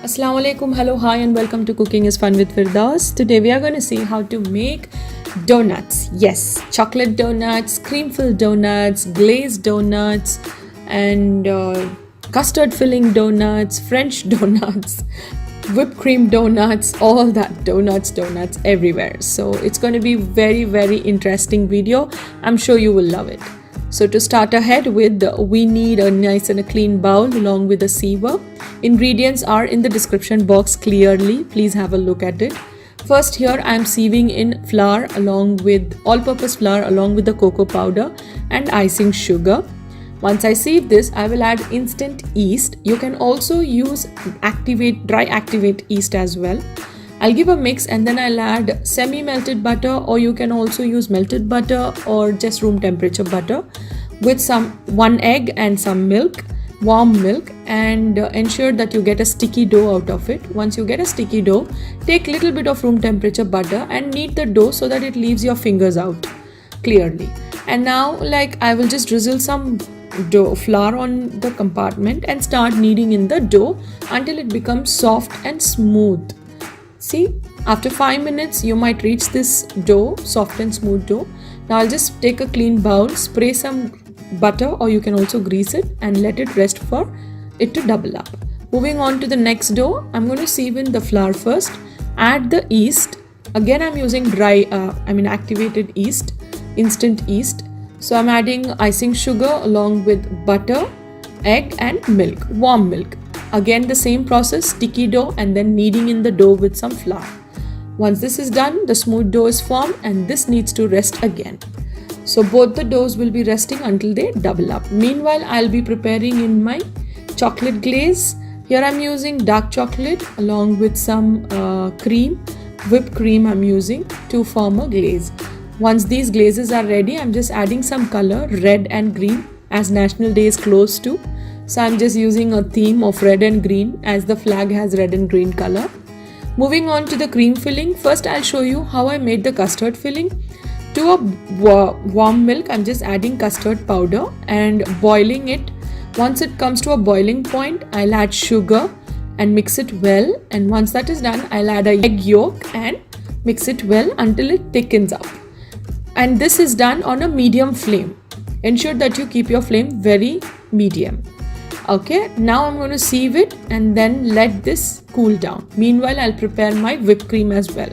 Assalamu alaikum, hello, hi, and welcome to Cooking is Fun with Firdaus. Today we are going to see how to make donuts. Yes, chocolate donuts, cream filled donuts, glazed donuts, and custard filling donuts, French donuts, whipped cream donuts, all that donuts everywhere. So it's going to be very interesting video. I'm sure you will love it. So to start ahead with, we need a nice and a clean bowl along with a sieve. Ingredients are in the description box clearly. Please have a look at it. First, here I am sieving in flour along with all-purpose flour along with the cocoa powder and icing sugar. Once I sieve this, I will add instant yeast. You can also use dry activate yeast as well. I'll give a mix and then I'll add semi-melted butter, or you can also use melted butter or just room temperature butter with one egg and some milk, warm milk, and ensure that you get a sticky dough out of it. Once you get a sticky dough, take little bit of room temperature butter and knead the dough so that it leaves your fingers out clearly. And now I will just drizzle some flour on the compartment and start kneading in the dough until it becomes soft and smooth. See, after 5 minutes you might reach this dough, soft and smooth dough. Now I'll just take a clean bowl, spray some butter, or you can also grease it, and let it rest for it to double up. Moving on to the next dough, I'm going to sieve in the flour first, add the yeast. Again I'm using activated yeast, instant yeast. So I'm adding icing sugar along with butter, egg and milk, warm milk. Again the same process, sticky dough and then kneading in the dough with some flour. Once this is done, the smooth dough is formed and this needs to rest again. So both the doughs will be resting until they double up. Meanwhile, I'll be preparing in my chocolate glaze. Here I'm using dark chocolate along with some whipped cream I'm using to form a glaze. Once these glazes are ready, I'm just adding some color, red and green, as National Day is close to. So I'm just using a theme of red and green as the flag has red and green color. Moving on to the cream filling. First I'll show you how I made the custard filling. To a warm milk, I'm just adding custard powder and boiling it. Once it comes to a boiling point, I'll add sugar and mix it well. And once that is done, I'll add an egg yolk and mix it well until it thickens up. And this is done on a medium flame. Ensure that you keep your flame very medium. Okay, now I'm going to sieve it and then let this cool down. Meanwhile, I'll prepare my whipped cream as well.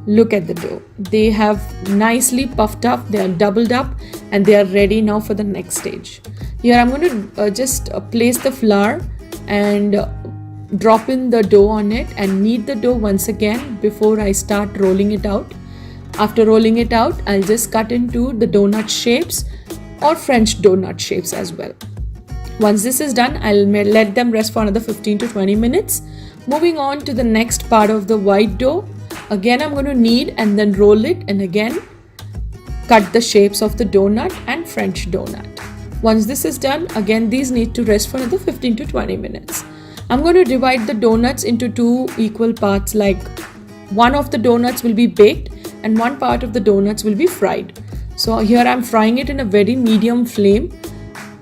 Look at the dough. They have nicely puffed up, they are doubled up, and they are ready now for the next stage. Here I'm going to just place the flour and drop in the dough on it and knead the dough once again before I start rolling it out. After rolling it out, I'll just cut into the donut shapes or French donut shapes as well. Once this is done, I'll let them rest for another 15 to 20 minutes. Moving on to the next part of the white dough. Again, I'm going to knead and then roll it and again cut the shapes of the donut and French donut. Once this is done, again these need to rest for another 15 to 20 minutes. I'm going to divide the donuts into two equal parts, like one of the donuts will be baked and one part of the donuts will be fried. So here I'm frying it in a very medium flame.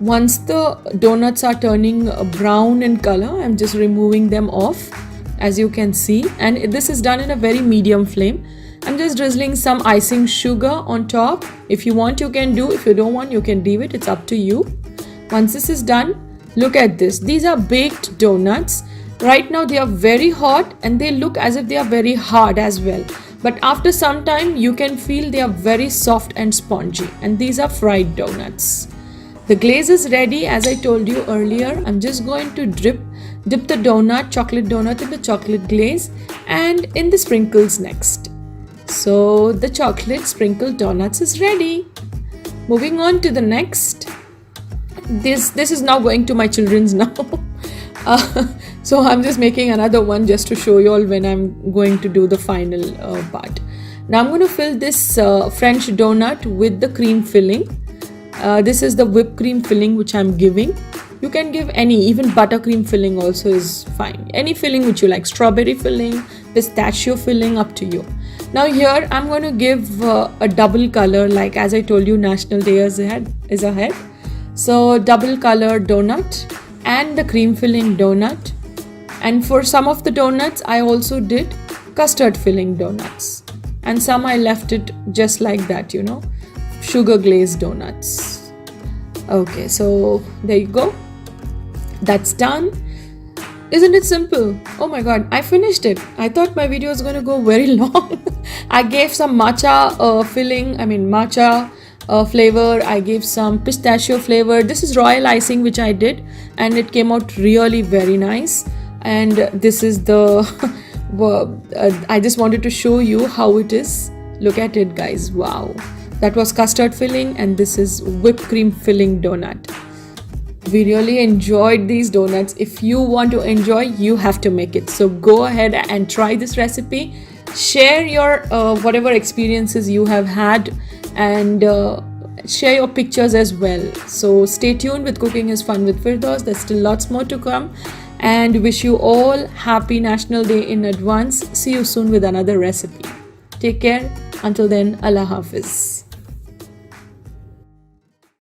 Once the donuts are turning brown in color, I'm just removing them off, as you can see, and this is done in a very medium flame. I'm just drizzling some icing sugar on top. If you want, you can do. If you don't want, you can leave it. It's up to you. Once this is done, look at this. These are baked donuts. Right now they are very hot and they look as if they are very hard as well. But after some time, you can feel they are very soft and spongy. And these are fried donuts. The glaze is ready, as I told you earlier. I'm just going to dip the chocolate donut in the chocolate glaze and in the sprinkles next. So the chocolate sprinkled donuts is ready. Moving on to the next. This is now going to my children's now. So I'm just making another one just to show you all when I'm going to do the final part. Now I'm going to fill this French donut with the cream filling. This is the whipped cream filling which I'm giving. You can give any, even buttercream filling also is fine. Any filling which you like, strawberry filling, pistachio filling, up to you. Now here I'm going to give a double color, like as I told you, National Day is ahead. So double color donut and the cream filling donut And for some of the donuts, I also did custard filling donuts. And some I left it just like that, you know, sugar glazed donuts. Okay, so there you go. That's done. Isn't it simple? Oh my god, I finished it. I thought my video was going to go very long. I gave some matcha matcha flavor. I gave some pistachio flavor. This is royal icing which I did, and it came out really very nice. And this is the I just wanted to show you how it is. Look at it, guys. Wow. That was custard filling, and this is whipped cream filling donut. We really enjoyed these donuts. If you want to enjoy, you have to make it. So go ahead and try this recipe. Share your whatever experiences you have had, and share your pictures as well. So stay tuned with Cooking is Fun with Firdaus. There's still lots more to come, and wish you all happy National Day in advance. See you soon with another recipe. Take care. Until then, Allah Hafiz.